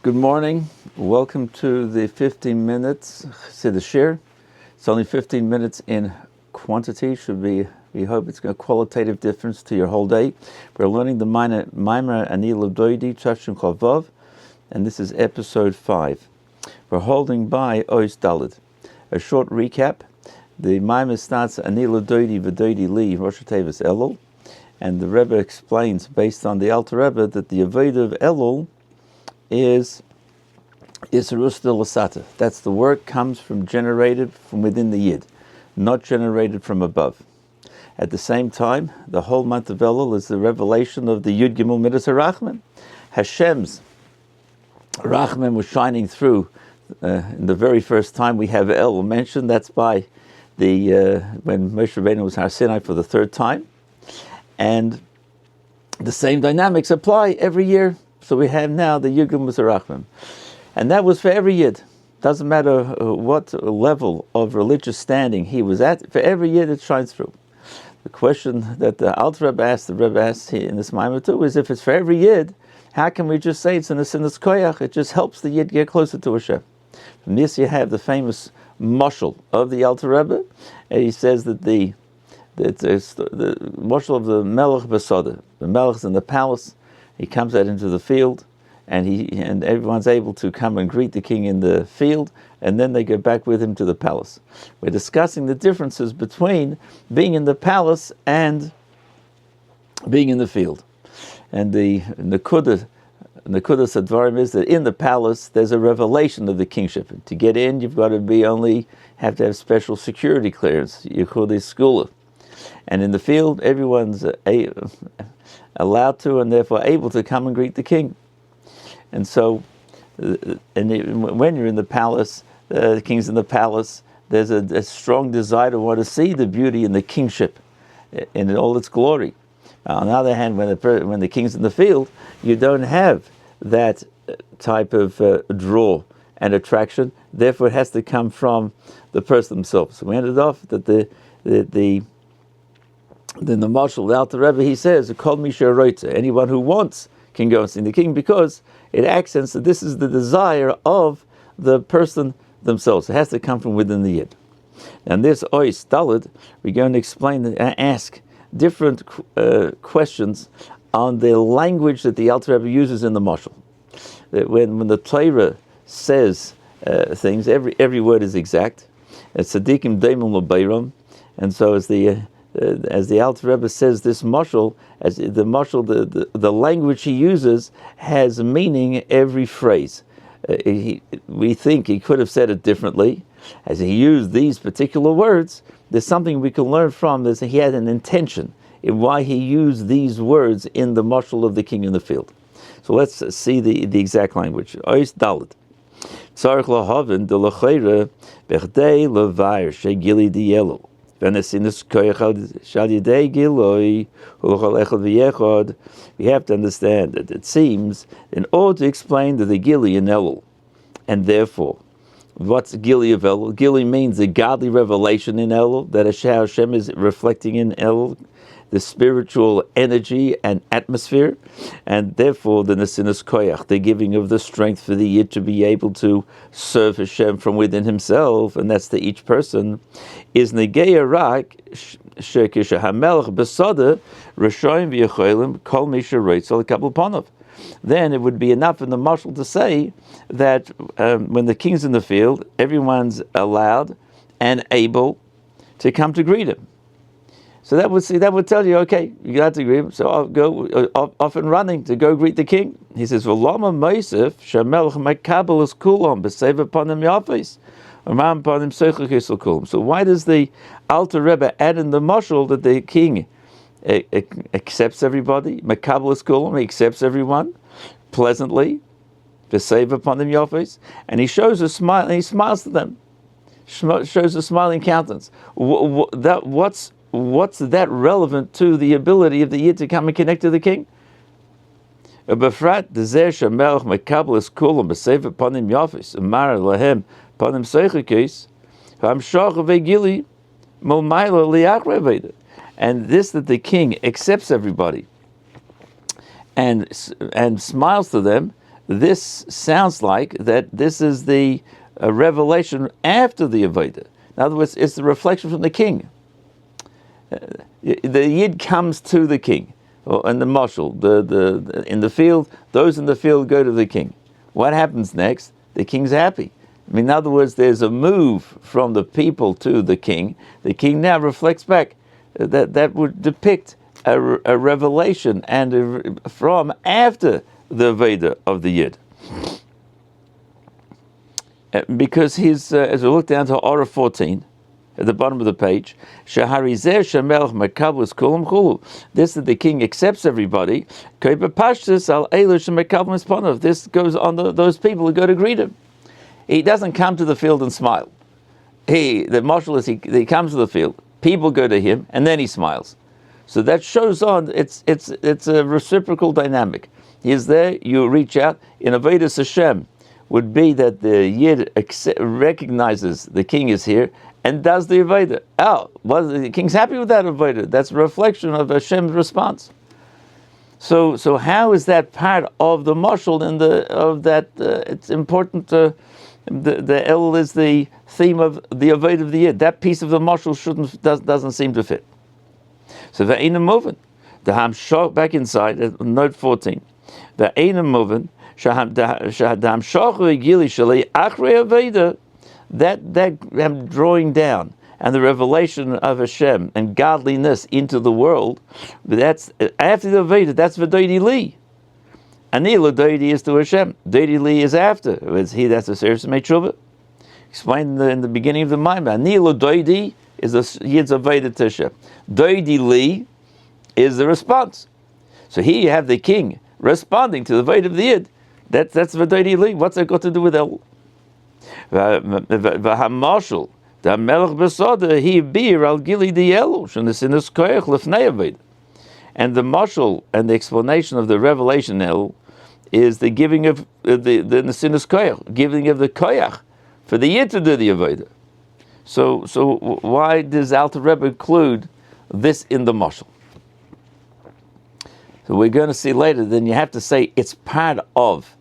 Good morning. Welcome to the 15 minutes Chassidus shir. It's only 15 minutes in quantity. We hope it's a qualitative difference to your whole day. We're learning the Maamarim Ani L'Doidi Chashim Chavav, and this is episode 5. We're holding by Ois Daled. A short recap. The Maamarim starts Ani L'Doidi V'Doidi Li Rosh Tevis Elul, and the Rebbe explains, based on the Alter Rebbe, that the avodah of Elul is Yisrus de Lasata. That's the work generated from within the Yid, not generated from above. At the same time, the whole month of Elul is the revelation of the Yud Gimel Midas HaRachman. Hashem's Rachman was shining through in the very first time we have Elul mentioned. That's by the when Moshe Rabbeinu was Har Sinai for the third time. And the same dynamics apply every year. So we have now the Yud Gimel Midas HaRachman. And that was for every Yid. Doesn't matter what level of religious standing he was at, for every Yid it shines through. The question that the Alter Rebbe asked, the Rebbe asked in this Maamar too, is if it's for every Yid, how can we just say it's in the Sinus Koyach? It just helps the Yid get closer to Hashem. From this you have the famous mashal of the Alter Rebbe, and he says that the mashal of the Melech Besada, the Melech's in the palace, he comes out into the field, and everyone's able to come and greet the king in the field, and then they go back with him to the palace. We're discussing the differences between being in the palace and being in the field. And the Nekudas Advarim is that in the palace there's a revelation of the kingship. To get in, you've got to have to have special security clearance, Yechudei Skula. And in the field, everyone's allowed to and therefore able to come and greet the king. And so, when you're in the palace, the king's in the palace, there's a strong desire to want to see the beauty and the kingship in all its glory. On the other hand, when the king's in the field, you don't have that type of draw and attraction. Therefore, it has to come from the person themselves. So we ended off that then the marshal, the Alter Rebbe, he says, "Kol mi she'roitze," anyone who wants can go and see the king, because it accents that this is the desire of the person themselves. It has to come from within the Yid. And this Ois Daled, we're going to ask different questions on the language that the Alter Rebbe uses in the mashal. When the Torah says things, every word is exact. Tzadikim deimim l'beiram, and so as the Alter Rebbe says, this mashal, the language he uses has meaning every phrase. We think he could have said it differently. As he used these particular words, there's something we can learn from this. He had an intention in why he used these words in the mashal of the king in the field. So let's see the exact language. Ois Daled. Tzarich lahavin de l'chayre bechdei levayer shegili dielu. We have to understand that it seems, in order to explain the Gili in Elul, and therefore, what's Gili of Elul? Gili means the godly revelation in Elul, that Hashem is reflecting in Elul, the spiritual energy and atmosphere, and therefore the Nesinus Koyach, the giving of the strength for the Yid to be able to serve Hashem from within himself, and that's to each person, is Negeya Rak Shekisha HaMelech Besada Rashoim V'Yecholim Kol Misha Reitzal Kabel Ponov. Then it would be enough in the mashal to say that when the king's in the field, everyone's allowed and able to come to greet him. So that would tell you, okay, you got to greet him. So I'll go off and running to go greet the king. He says, "V'lama Mosef Shamelch Makabel is Kulom B'Seiv upon him Yafis, Amam upon him Seichel Kisel Kulom." So why does the Alter Rebbe add in the mashal that the king accepts everybody? Makabel is Kulom, he accepts everyone pleasantly, B'Seiv upon him Yafis, and he shows a smile, and he smiles to them, shows a smiling countenance. What's that relevant to the ability of the Yid to come and connect to the king? Befrat dezer shemelch mekabel es kulam b'seif panim yafis umar lahem panim seichikis hamshach vegili momayla liachre. And this, that the king accepts everybody and smiles to them, this sounds like that this is the revelation after the Avodah. In other words, it's the reflection from the king. The Yid comes to the king, and the marshal, in the field, those in the field go to the king. What happens next? The king's happy. I mean, in other words, there's a move from the people to the king. The king now reflects back. That would depict a revelation and from after the Veda of the Yid. Because he's, as we look down to Orah 14, at the bottom of the page, this is the king accepts everybody. This goes on those people who go to greet him. He doesn't come to the field and smile. The marshal is he comes to the field, people go to him, and then he smiles. So that shows on it's a reciprocal dynamic. He is there, you reach out. In Avodas Hashem would be that the Yid recognizes the king is here and does the Avodah. The king's happy with that Avodah. That's a reflection of Hashem's response. So how is that part of the marshal it's important. The El is the theme of the Avodah of the Yid. That piece of the marshal doesn't seem to fit. So the Einam Movin, the Hamshach back inside at note 14. The Einam Movin, that drawing down and the revelation of Hashem and godliness into the world, that's after the Veda. That's V'doidi Li. Anila Doidi is to Hashem. Doidi Li is after. That's the Seres Meitzuvah. Explained in the beginning of the Maamarim. Anila Doidi is the Yid's Veda to Hashem. Doidi Li is the response. So here you have the king responding to the Veda of the Yid. That's V'doidi Li. What's that got to do with El? V'hamarshal, the Melech Besada, he bir al gili dielu, shenesinus koyach lefnei Avodah. And the marshal and the explanation of the revelation El is the giving of the nesinus koyach, giving of the koyach for the Yid to do the Avodah. So why does Alter Rebbe include this in the marshal? So we're going to see later. Then you have to say it's part of.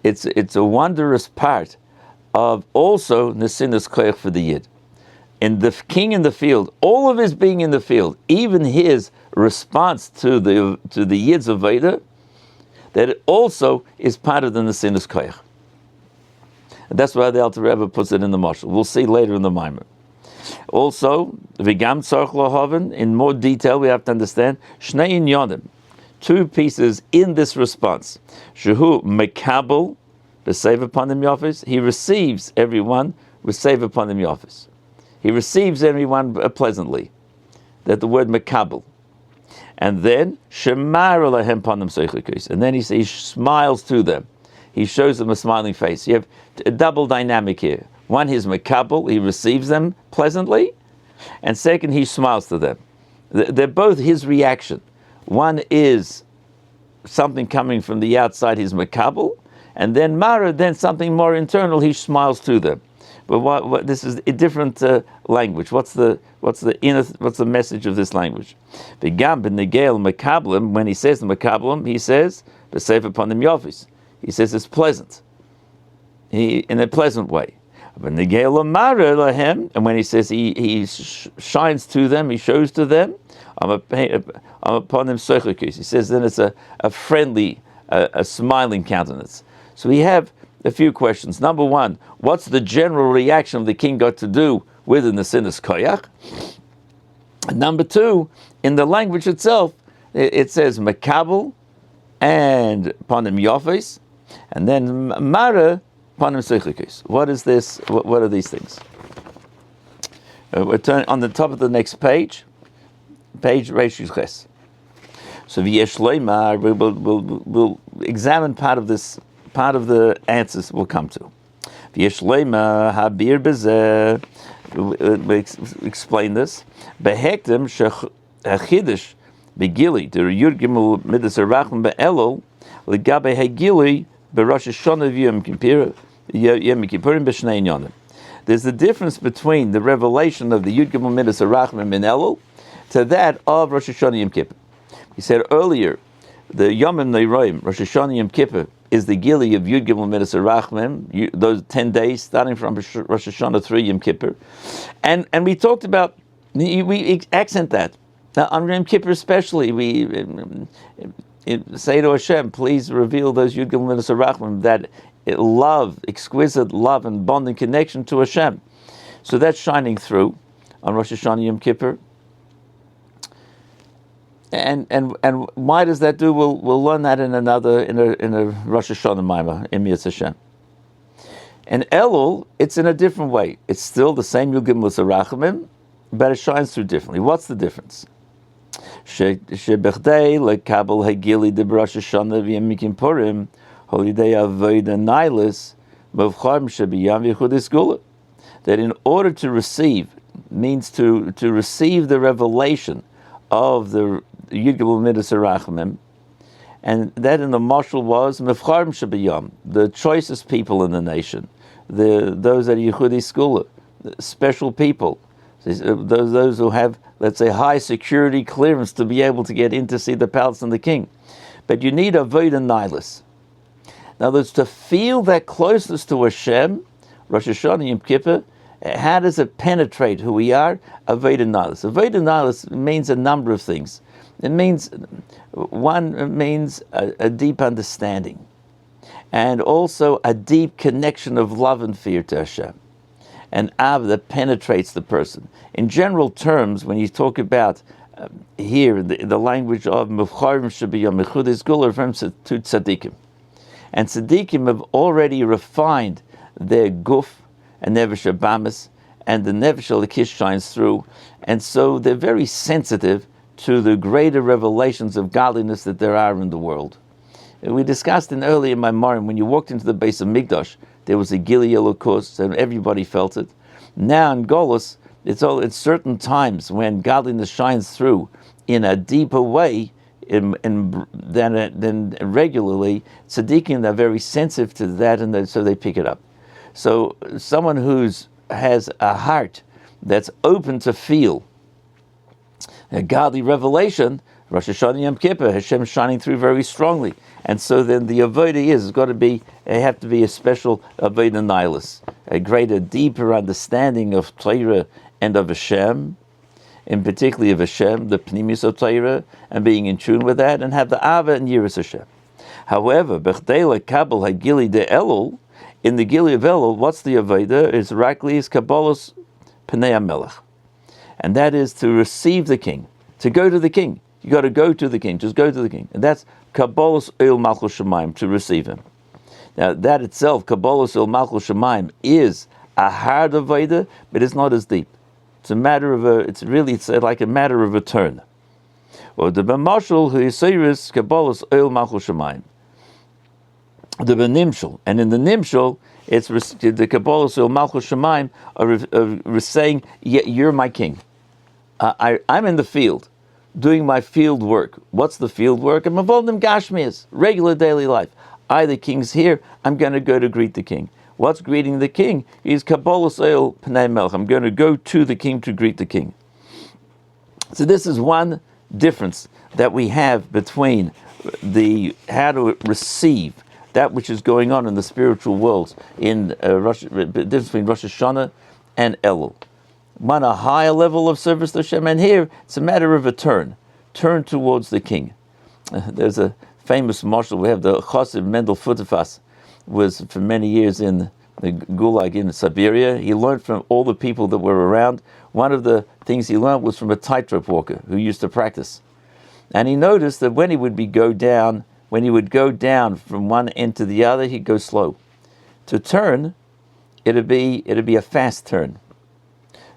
It's a wondrous part of also Nesinus Koyach for the Yid. In the king in the field, all of his being in the field, even his response to the Yid's Avodah, that it also is part of the Nesinus Koyach. And that's why the Alter Rebbe puts it in the marshal. We'll see later in the Maamarim. Also, V'gam Tzarech Lahaven, in more detail we have to understand, Shnei Inyonim, two pieces in this response. Shehu Mekabel, B'Seiv upon him Yofis, he receives everyone with Seiv upon him Yofis. He receives everyone pleasantly. That the word Mekabel. And then Shemar Alehem Panim Seichlikis. And then he smiles to them. He shows them a smiling face. You have a double dynamic here. One, he's Mekabel, he receives them pleasantly. And second, he smiles to them. They're both his reaction. One is something coming from the outside, he's Mekabel. And then Mara, then something more internal, he smiles to them. But what this is a different language. What's the message of this language? V'gam b'negel Mekablim, when he says Mekablim, he says b'seif upon them Yofis. He says it's pleasant. In a pleasant way. And when he says he shines to them, he shows to them, I'm upon them sochakis. He says then it's a friendly, a smiling countenance. So we have a few questions. Number one, what's the general reaction of the king got to do with the Nesinus Koyach? And number two, in the language itself, it says Mekabel and Panim Yofis, and then Mara Panim Seichlikis. What is this? What are these things? We're turning on the top of the next page Reish Ches. So V'yesh Leimar, we'll examine part of this. Part of the answers we'll come to. V'yesh Leimar habir bezeh. We explain this. Behektem shechidish begili the yurgimul midas arachim beelul legabe hegili berosh Hashanah v'yom kippurim b'shnei inyanim. There's a difference between the revelation of the yurgimul midas arachim in elul to that of Rosh Hashanah Yom Kippur. He said earlier, the Yomim Neiroim, Rosh Hashanah Yom Kippur, is the Gili of Yud Gimel Midas Yerachmiel, those 10 days, starting from Rosh Hashanah through Yom Kippur. And we talked about, we accent that. Now, on Yom Kippur especially, we say to Hashem, please reveal those Yud Gimel Midas Yerachmiel, that love, exquisite love and bonding connection to Hashem. So that's shining through on Rosh Hashanah Yom Kippur. And why does that do? We'll learn that in a Rosh Hashanah Maamar in Mitzvah Hashem. And Elul, it's in a different way. It's still the same Yud Gimel Yerachmiel, but it shines through differently. What's the difference? Shebechdei lekabel hagili de Rosh Hashanah v'Yom Kippurim holiday avoda nailis mevcharm shebiyam v'chudis gula. That in order to receive means to receive the revelation of the Yud Gimel Midas Yerachmiel, and that in the mashal was mevcharm shebiyam, the choicest people in the nation, those that are Yehudi Skula, special people, those who have, let's say, high security clearance to be able to get in to see the palace and the king. But you need avoda nailis. In other words, to feel that closeness to Hashem, Rosh Hashanah Yom Kippur, how does it penetrate who we are? Avoda nailis. Avoda nailis means a number of things. It means, a deep understanding, and also a deep connection of love and fear to Hashem, an av that penetrates the person. In general terms, when you talk about here the language of Mevcharim Shebiyam Mechudis Gula refers to tzaddikim, and tzaddikim have already refined their guf and nefesh abamis, and the nefesh alakish shines through, and so they're very sensitive to the greater revelations of godliness that there are in the world. We discussed in earlier Maamarim, when you walked into the base of Migdash, there was a Gili Elokus, and everybody felt it. Now in Golus, it's certain times when godliness shines through in a deeper way than regularly. Tzaddikim are very sensitive to that, and so they pick it up. So someone has a heart that's open to feel a godly revelation, Rosh Hashanah Yom Kippur, Hashem shining through very strongly. And so then the avodah have to be a special avodah nailis, a greater, deeper understanding of Torah and of Hashem, and particularly of Hashem, the pnimis of Torah, and being in tune with that, and have the ava and yiras Hashem. However, bechdei lekabel hagili de Elul, in the Gili of Elul, what's the avodah? It's raklis kabbalos pnei hamelech. And that is to receive the king, to go to the king. You got to go to the king, just go to the king. And that's Kabbalas Il Malchus Shemaim, to receive him. Now that itself, Kabbalas Il Malchus Shemaim, is a hard avodah, but it's not as deep. It's like a matter of a turn. Or the B'mashal who Yisiris Kabbalas Il Malchus Shemaim. The B'nimshal, and in the Nimshal, it's the Kabbalas Il Malchus Shemaim are saying, yeah, you're my king. I'm in the field, doing my field work. What's the field work? I'm avodim gashmias, regular daily life. The king's here, I'm going to go to greet the king. What's greeting the king? He's kabbalas el pnei melech. I'm going to go to the king to greet the king. So this is one difference that we have between how to receive that which is going on in the spiritual worlds in the difference between Rosh Hashanah and Elul. One, a higher level of service to Hashem, and here it's a matter of a turn towards the king. There's a famous marshal. We have the Chassid Mendel Futterfass, was for many years in the Gulag in Siberia. He learned from all the people that were around. One of the things he learned was from a tightrope walker who used to practice, and he noticed that when he would go down from one end to the other, he'd go slow. To turn, it'd be a fast turn.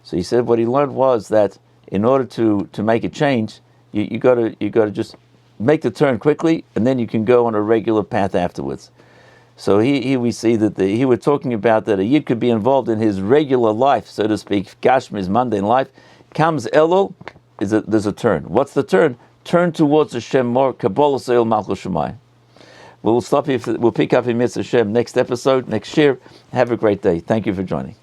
So he said what he learned was that in order to make a change, you got to just make the turn quickly, and then you can go on a regular path afterwards. So here we see that he was talking about that a yid could be involved in his regular life, so to speak, Gashmi, his mundane life. Comes Elul, there's a turn. What's the turn? Turn towards Hashem more. Kabbalah Seil Malchus Shemai. We'll stop here. We'll pick up in Mitzvah Hashem next episode, next year. Have a great day. Thank you for joining.